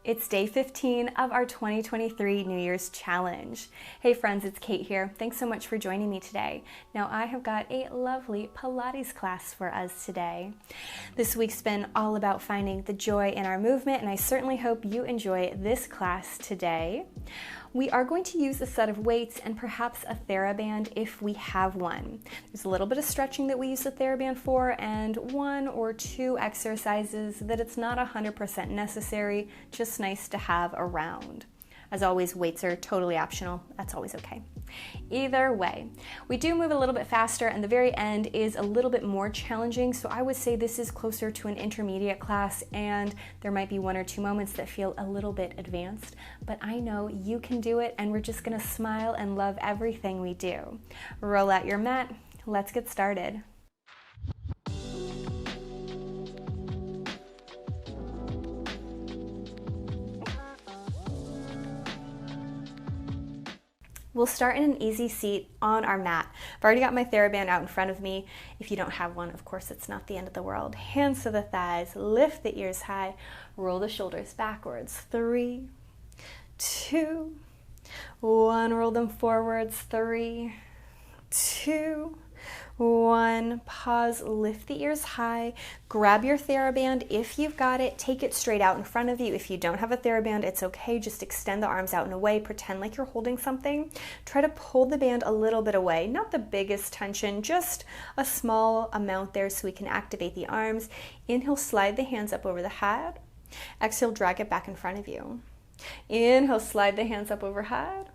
It's day 15 of our 2023 New Year's Challenge. Hey friends, it's Kate here. Thanks so much for joining me today. Now I have got a lovely Pilates class for us today. This week's been all about finding the joy in our movement, and I certainly hope you enjoy this class today. We are going to use a set of weights and perhaps a theraband if we have one. There's a little bit of stretching that we use the theraband for, and one or two exercises that it's not 100% necessary, just nice to have around. As always, weights are totally optional. That's always okay. Either way, we do move a little bit faster, and the very end is a little bit more challenging, so I would say this is closer to an intermediate class, and there might be one or two moments that feel a little bit advanced, but I know you can do it, and we're just gonna smile and love everything we do. Roll out your mat. Let's get started. We'll start in an easy seat on our mat. I've already got my theraband out in front of me. If you don't have one, of course, it's not the end of the world. Hands to the thighs, lift the ears high, roll the shoulders backwards. 3, 2, 1. Roll them forwards. 3, 2, 1. Pause, lift the ears high, grab your theraband. If you've got it, take it straight out in front of you. If you don't have a theraband, it's okay. Just extend the arms out and away. Pretend like you're holding something. Try to pull the band a little bit away. Not the biggest tension, just a small amount there so we can activate the arms. Inhale, slide the hands up over the head. Exhale, drag it back in front of you. Inhale, slide the hands up overhead.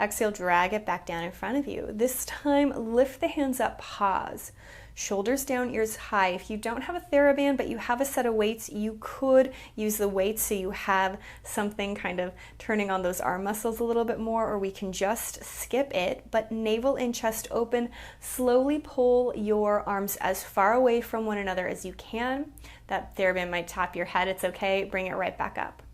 Exhale, drag it back down in front of you. This time, lift the hands up, pause. Shoulders down, ears high. If you don't have a theraband, but you have a set of weights, you could use the weights so you have something kind of turning on those arm muscles a little bit more, or we can just skip it. But navel and chest open. Slowly pull your arms as far away from one another as you can. That theraband might tap your head. It's okay. Bring it right back up.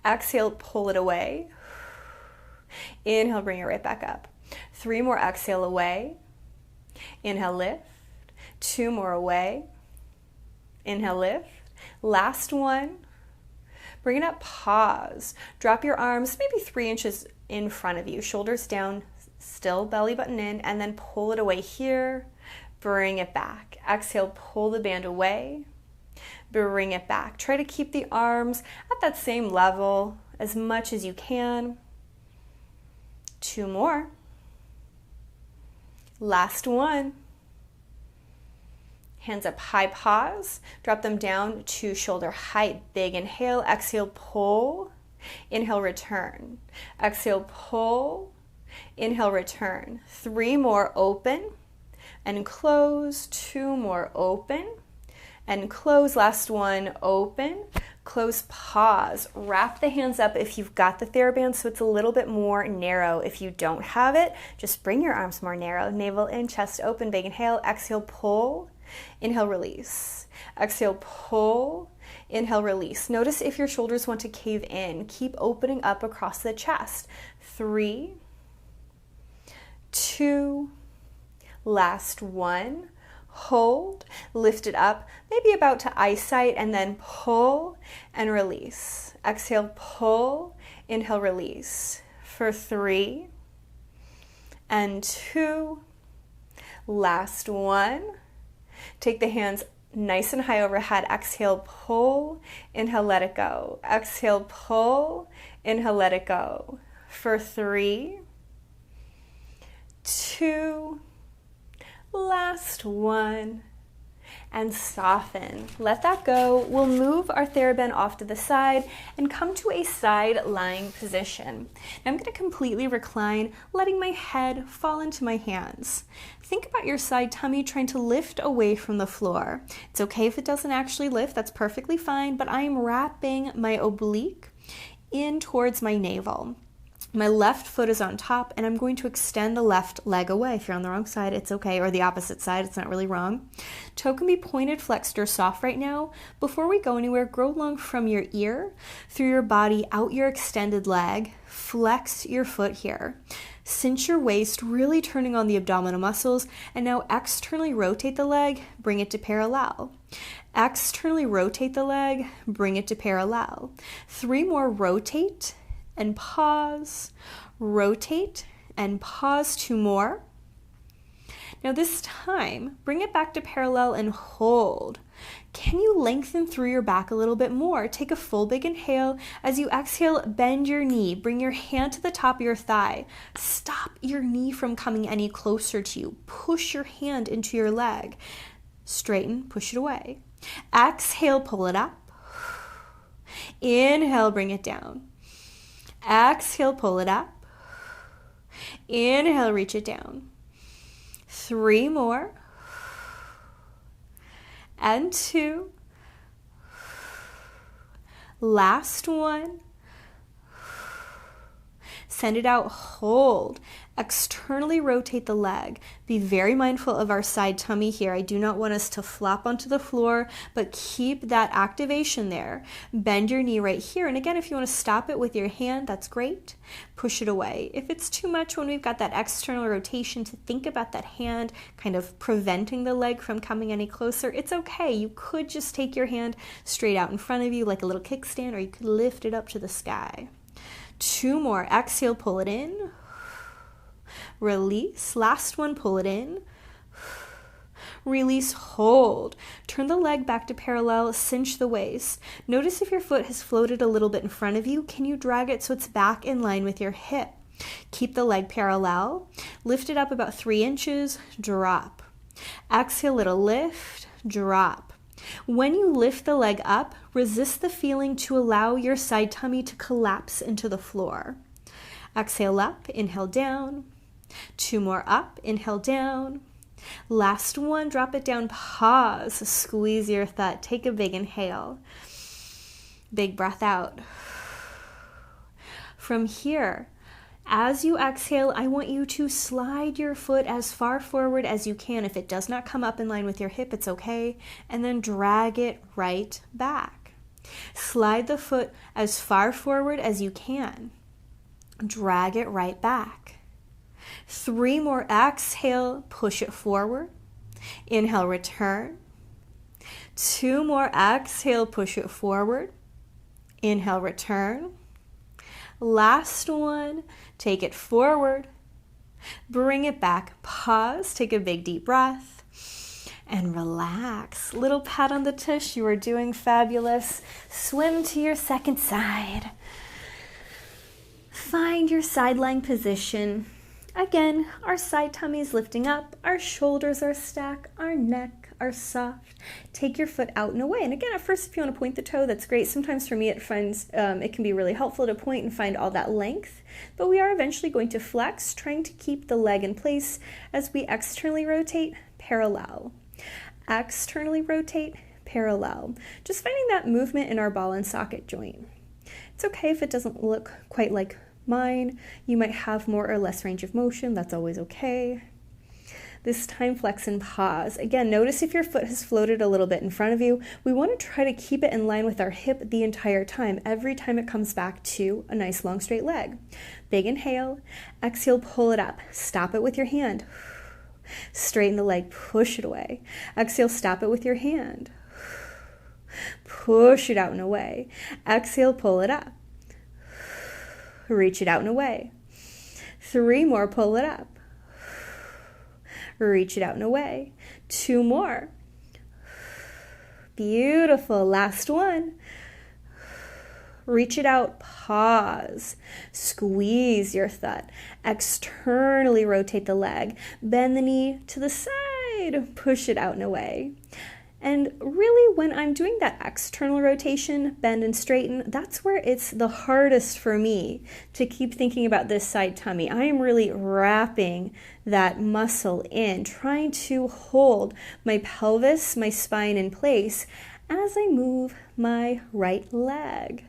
Exhale, pull it away. Inhale, bring it right back up. 3 more, exhale away. Inhale, lift. 2 more away. Inhale, lift. Last one. Bring it up, pause. Drop your arms maybe 3 inches in front of you. Shoulders down, still belly button in, and then pull it away here. Bring it back. Exhale, pull the band away. Bring it back. Try to keep the arms at that same level as much as you can. 2 more. Last one. Hands up high, pause. Drop them down to shoulder height. Big inhale, exhale, pull. Inhale, return. Exhale, pull. Inhale, return. 3 more, open and close. 2 more, open and close. Last one, open, close, pause. Wrap the hands up if you've got the theraband so it's a little bit more narrow. If you don't have it, just bring your arms more narrow. Navel in, chest open, big inhale, exhale, pull. Inhale, release. Exhale, pull. Inhale, release. Notice if your shoulders want to cave in. Keep opening up across the chest. 3, 2, last one. Hold, lift it up, maybe about to eyesight, and then pull and release. Exhale, pull, inhale, release. For 3 and 2, last one. Take the hands nice and high overhead. Exhale, pull, inhale, let it go. Exhale, pull, inhale, let it go. For 3, 2, last one, and soften. Let that go. We'll move our theraband off to the side and come to a side lying position. Now I'm going to completely recline, letting my head fall into my hands. Think about your side tummy trying to lift away from the floor. It's okay if it doesn't actually lift, that's perfectly fine, but I am wrapping my oblique in towards my navel. My left foot is on top, and I'm going to extend the left leg away. If you're on the wrong side, it's okay, or the opposite side, it's not really wrong. Toe can be pointed, flexed, or soft right now. Before we go anywhere, grow long from your ear, through your body, out your extended leg. Flex your foot here. Cinch your waist, really turning on the abdominal muscles, and now externally rotate the leg, bring it to parallel. Externally rotate the leg, bring it to parallel. 3 more, rotate and pause, rotate and pause. 2 more. Now this time, bring it back to parallel and hold. Can you lengthen through your back a little bit more? Take a full big inhale. As you exhale, bend your knee. Bring your hand to the top of your thigh. Stop your knee from coming any closer to you. Push your hand into your leg. Straighten, push it away. Exhale, pull it up. Inhale, bring it down. Exhale, pull it up. Inhale, reach it down. 3 more. And 2. Last one. Send it out, hold. Externally rotate the leg. Be very mindful of our side tummy here. I do not want us to flop onto the floor, but keep that activation there. Bend your knee right here. And again, if you want to stop it with your hand, that's great. Push it away. If it's too much when we've got that external rotation to think about that hand kind of preventing the leg from coming any closer, it's okay. You could just take your hand straight out in front of you like a little kickstand, or you could lift it up to the sky. 2 more. Exhale, pull it in. Release. Last one, pull it in. Release, hold. Turn the leg back to parallel, cinch the waist. Notice if your foot has floated a little bit in front of you. Can you drag it so it's back in line with your hip? Keep the leg parallel. Lift it up about 3 inches, drop. Exhale, little lift, drop. When you lift the leg up, resist the feeling to allow your side tummy to collapse into the floor. Exhale up, inhale down. 2 more up, inhale down. Last one, drop it down, pause, squeeze your thigh. Take a big inhale. Big breath out. From here, as you exhale, I want you to slide your foot as far forward as you can. If it does not come up in line with your hip, it's okay. And then drag it right back. Slide the foot as far forward as you can. Drag it right back. 3 more. Exhale, push it forward. Inhale, return. 2 more. Exhale, push it forward. Inhale, return. Last one. Take it forward. Bring it back. Pause. Take a big deep breath. And relax. Little pat on the tush. You are doing fabulous. Swim to your second side. Find your side lying position. Again, our side tummy is lifting up, our shoulders are stacked, our neck are soft. Take your foot out and away. And again, at first, if you want to point the toe, that's great. Sometimes for me, it can be really helpful to point and find all that length. But we are eventually going to flex, trying to keep the leg in place as we externally rotate, parallel. Externally rotate, parallel. Just finding that movement in our ball and socket joint. It's okay if it doesn't look quite like mine. You might have more or less range of motion. That's always okay. This time, flex and pause. Again, notice if your foot has floated a little bit in front of you. We want to try to keep it in line with our hip the entire time, every time it comes back to a nice long straight leg. Big inhale. Exhale, pull it up. Stop it with your hand. Straighten the leg, push it away. Exhale, stop it with your hand. Push it out and away. Exhale, pull it up. Reach it out and away. 3 more, pull it up. Reach it out and away. 2 more. Beautiful. Last one. Reach it out, pause. Squeeze your thigh. Externally rotate the leg. Bend the knee to the side. Push it out and away. And really, when I'm doing that external rotation, bend and straighten, that's where it's the hardest for me to keep thinking about this side tummy. I am really wrapping that muscle in, trying to hold my pelvis, my spine in place as I move my right leg.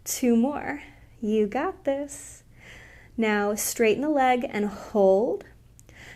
2 more. You got this. Now straighten the leg and hold.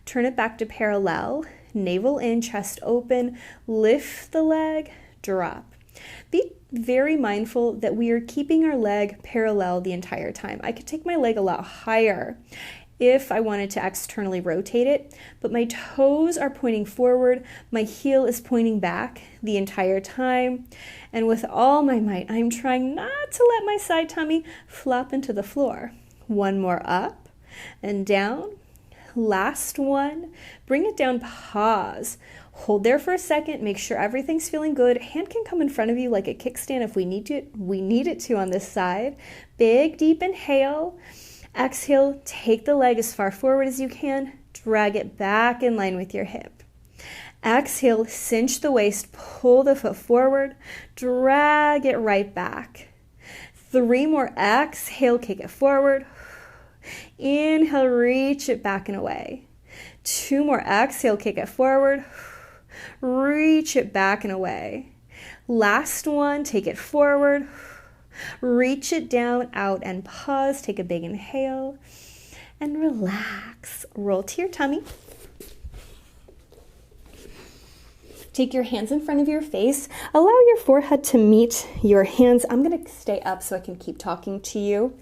Turn it back to parallel. Navel in, chest open, lift the leg, drop. Be very mindful that we are keeping our leg parallel the entire time. I could take my leg a lot higher if I wanted to externally rotate it, but my toes are pointing forward, my heel is pointing back the entire time, and with all my might, I'm trying not to let my side tummy flop into the floor. One more up and down. Last one. Bring it down, pause. Hold there for a second, make sure everything's feeling good. Hand can come in front of you like a kickstand if we need it to on this side. Big, deep inhale. Exhale, take the leg as far forward as you can. Drag it back in line with your hip. Exhale, cinch the waist, pull the foot forward. Drag it right back. 3 more. Exhale, kick it forward. Inhale, reach it back and away. 2 more. Exhale, kick it forward. Reach it back and away. Last one, take it forward. Reach it down, out, and pause. Take a big inhale and relax. Roll to your tummy. Take your hands in front of your face. Allow your forehead to meet your hands. I'm going to stay up so I can keep talking to you.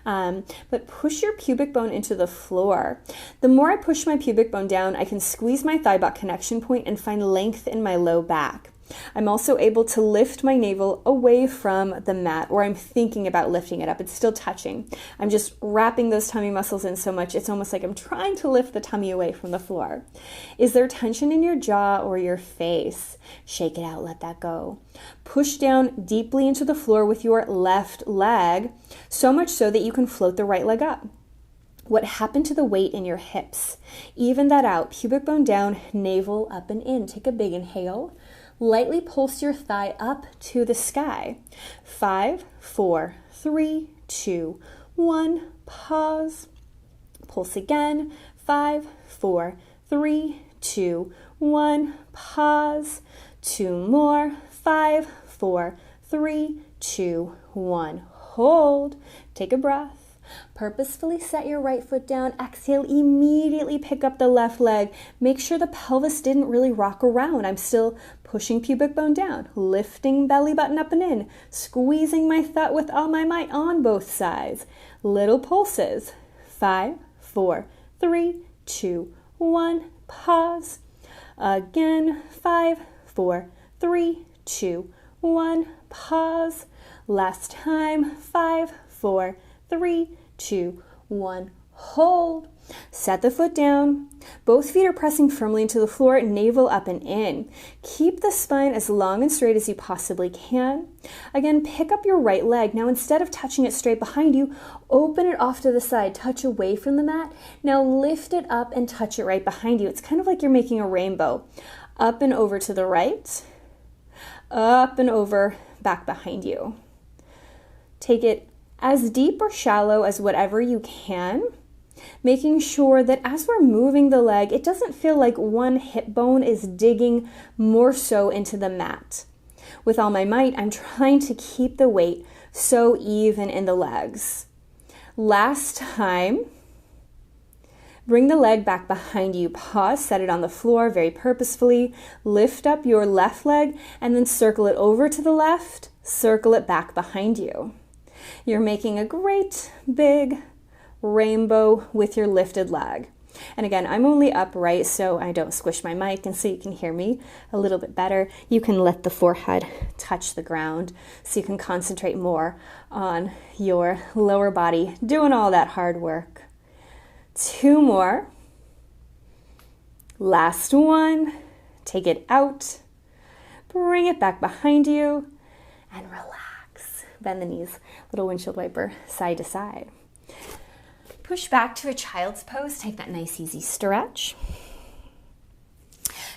But push your pubic bone into the floor. The more I push my pubic bone down, I can squeeze my thigh butt connection point and find length in my low back. I'm also able to lift my navel away from the mat, or I'm thinking about lifting it up. It's still touching. I'm just wrapping those tummy muscles in so much, it's almost like I'm trying to lift the tummy away from the floor. Is there tension in your jaw or your face? Shake it out, let that go. Push down deeply into the floor with your left leg, so much so that you can float the right leg up. What happened to the weight in your hips? Even that out, pubic bone down, navel up and in. Take a big inhale. Lightly pulse your thigh up to the sky. 5, 4, 3, 2, 1. Pause. Pulse again. 5, 4, 3, 2, 1. Pause. 2 more. 5, 4, 3, 2, 1. Hold. Take a breath. Purposefully set your right foot down. Exhale, immediately pick up the left leg. Make sure the pelvis didn't really rock around. I'm still pushing pubic bone down, lifting belly button up and in, squeezing my thigh with all my might on both sides. Little pulses. 5, 4, 3, 2, 1. Pause. Again. 5, 4, 3, 2, 1. Pause. Last time. 5, 4, 3, 2, 1. Hold. Set the foot down. Both feet are pressing firmly into the floor, navel up and in. Keep the spine as long and straight as you possibly can. Again, pick up your right leg. Now, instead of touching it straight behind you, open it off to the side, touch away from the mat. Now lift it up and touch it right behind you. It's kind of like you're making a rainbow. Up and over to the right, up and over, back behind you. Take it as deep or shallow as whatever you can, making sure that as we're moving the leg, it doesn't feel like one hip bone is digging more so into the mat. With all my might, I'm trying to keep the weight so even in the legs. Last time, bring the leg back behind you. Pause, set it on the floor very purposefully. Lift up your left leg and then circle it over to the left, circle it back behind you. You're making a great big rainbow with your lifted leg. And again, I'm only upright so I don't squish my mic and so you can hear me a little bit better. You can let the forehead touch the ground so you can concentrate more on your lower body doing all that hard work. 2 more. Last one. Take it out. Bring it back behind you and relax. Bend the knees, little windshield wiper, side to side. Push back to a child's pose. Take that nice easy stretch.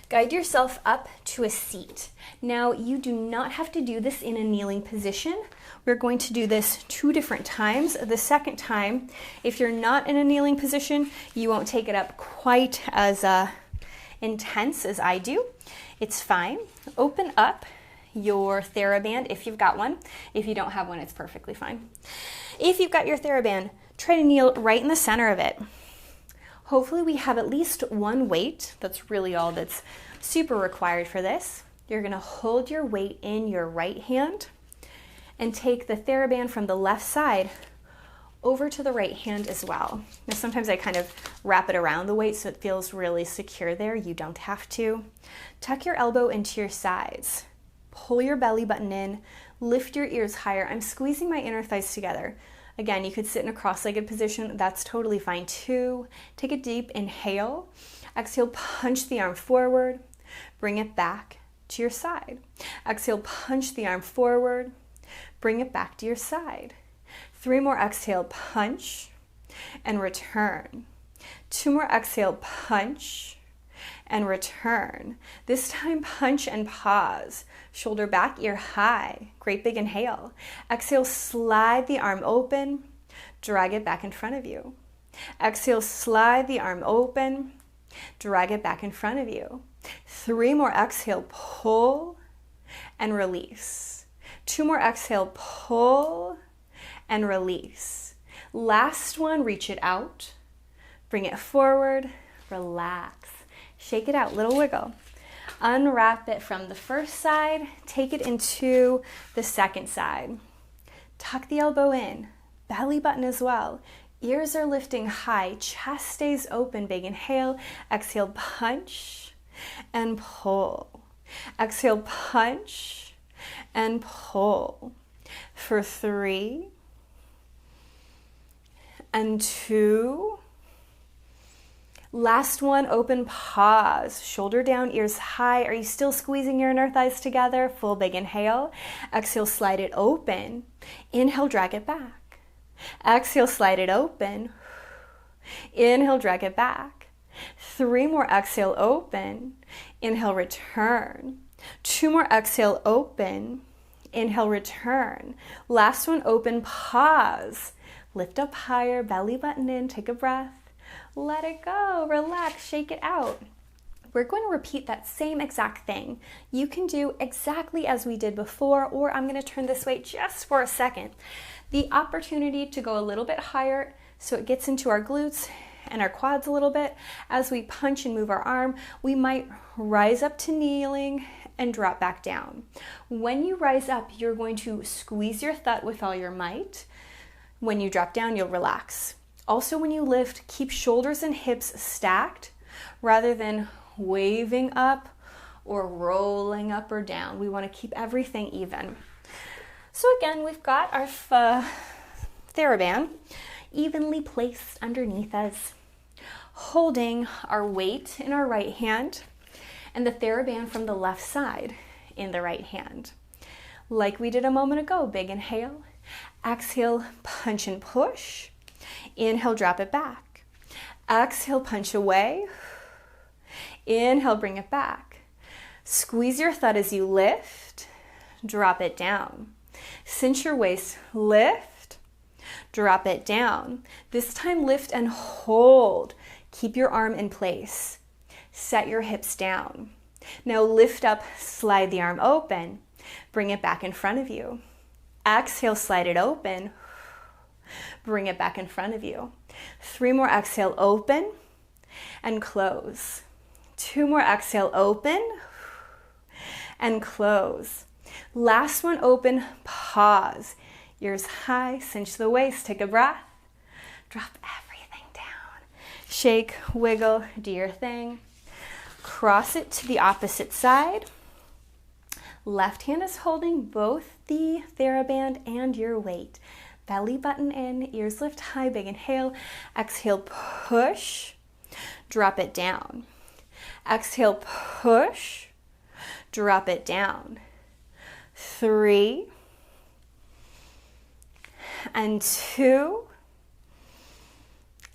Guide yourself up to a seat. Now, you do not have to do this in a kneeling position. We're going to do this 2 different times. The second time, if you're not in a kneeling position, you won't take it up quite as intense as I do. It's fine. Open up your theraband if you've got one. If you don't have one, it's perfectly fine. If you've got your theraband, try to kneel right in the center of it. Hopefully we have at least one weight. That's really all that's super required for this. You're going to hold your weight in your right hand and take the theraband from the left side over to the right hand as well. Now sometimes I kind of wrap it around the weight so it feels really secure there. You don't have to. Tuck your elbow into your sides. Pull your belly button in. Lift your ears higher. I'm squeezing my inner thighs together. Again, you could sit in a cross-legged position. That's totally fine too. Take a deep inhale. Exhale, punch the arm forward. Bring it back to your side. Exhale, punch the arm forward. Bring it back to your side. 3 more, exhale, punch and return. 2 more, exhale, punch and return. This time, punch and pause. Shoulder back, ear high. Great big inhale. Exhale, slide the arm open. Drag it back in front of you. Exhale, slide the arm open. Drag it back in front of you. 3 more, exhale, pull and release. 2 more, exhale, pull and release. Last one, reach it out. Bring it forward, relax. Shake it out, little wiggle. Unwrap it from the first side, take it into the second side. Tuck the elbow in, belly button as well. Ears are lifting high, chest stays open, big inhale. Exhale, punch and pull. Exhale, punch and pull. For 3 and 2. Last one, open, pause. Shoulder down, ears high. Are you still squeezing your inner thighs together? Full big inhale. Exhale, slide it open. Inhale, drag it back. Exhale, slide it open. Inhale, drag it back. 3 more, exhale, open. Inhale, return. 2 more, exhale, open. Inhale, return. Last one, open, pause. Lift up higher, belly button in, take a breath. Let it go, relax, shake it out. We're going to repeat that same exact thing. You can do exactly as we did before, or I'm going to turn this way just for a second. The opportunity to go a little bit higher so it gets into our glutes and our quads a little bit. As we punch and move our arm, we might rise up to kneeling and drop back down. When you rise up, you're going to squeeze your thigh with all your might. When you drop down, you'll relax. Also, when you lift, keep shoulders and hips stacked rather than waving up or rolling up or down. We want to keep everything even. So again, we've got our theraband evenly placed underneath us, holding our weight in our right hand and the theraband from the left side in the right hand. Like we did a moment ago, big inhale, exhale, punch and push. Inhale, drop it back. Exhale, punch away. Inhale, bring it back. Squeeze your thigh as you lift. Drop it down. Cinch your waist, lift. Drop it down. This time, lift and hold. Keep your arm in place. Set your hips down. Now lift up, slide the arm open. Bring it back in front of you. Exhale, slide it open. Bring it back in front of you. 3 more, exhale, open and close. 2 more, exhale, open and close. Last one, open, pause. Ears high, cinch the waist, take a breath. Drop everything down. Shake, wiggle, do your thing. Cross it to the opposite side. Left hand is holding both the theraband and your weight. Belly button in, ears lift high, big inhale. Exhale, push, drop it down. Exhale, push, drop it down. 3 and 2.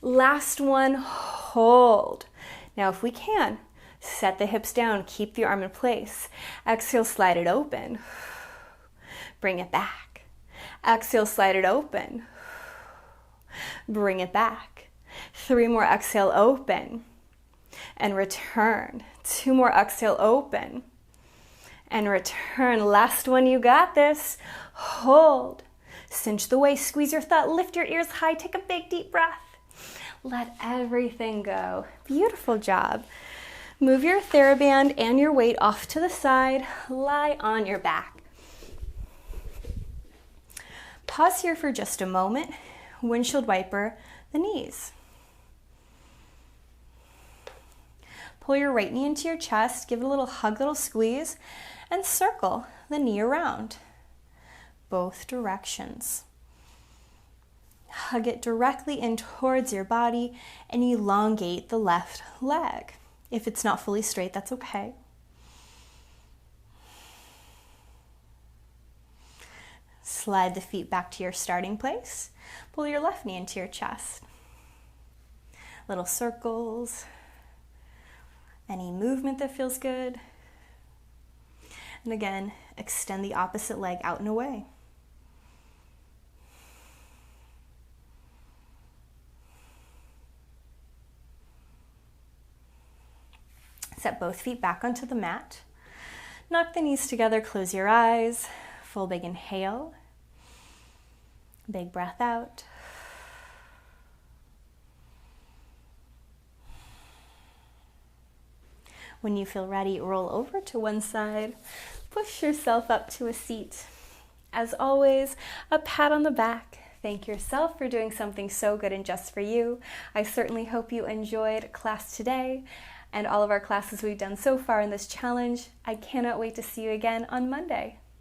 Last one, hold. Now if we can, set the hips down, keep the arm in place. Exhale, slide it open. Bring it back. Exhale, slide it open. Bring it back. 3 more, exhale, open. And return. 2 more, exhale, open. And return. Last one, you got this. Hold. Cinch the waist, squeeze your thigh, lift your ears high, take a big deep breath. Let everything go. Beautiful job. Move your theraband and your weight off to the side. Lie on your back. Pause here for just a moment. windshield wiper the knees. Pull your right knee into your chest, give it a little hug, little squeeze, and circle the knee around, both directions. Hug it directly in towards your body and elongate the left leg. If it's not fully straight, that's okay. Slide the feet back to your starting place. Pull your left knee into your chest. Little circles. Any movement that feels good. And again, extend the opposite leg out and away. Set both feet back onto the mat. Knock the knees together, close your eyes. Full big inhale. Big breath out. When you feel ready, roll over to one side. Push yourself up to a seat. As always, a pat on the back. Thank yourself for doing something so good and just for you. I certainly hope you enjoyed class today and all of our classes we've done so far in this challenge. I cannot wait to see you again on Monday.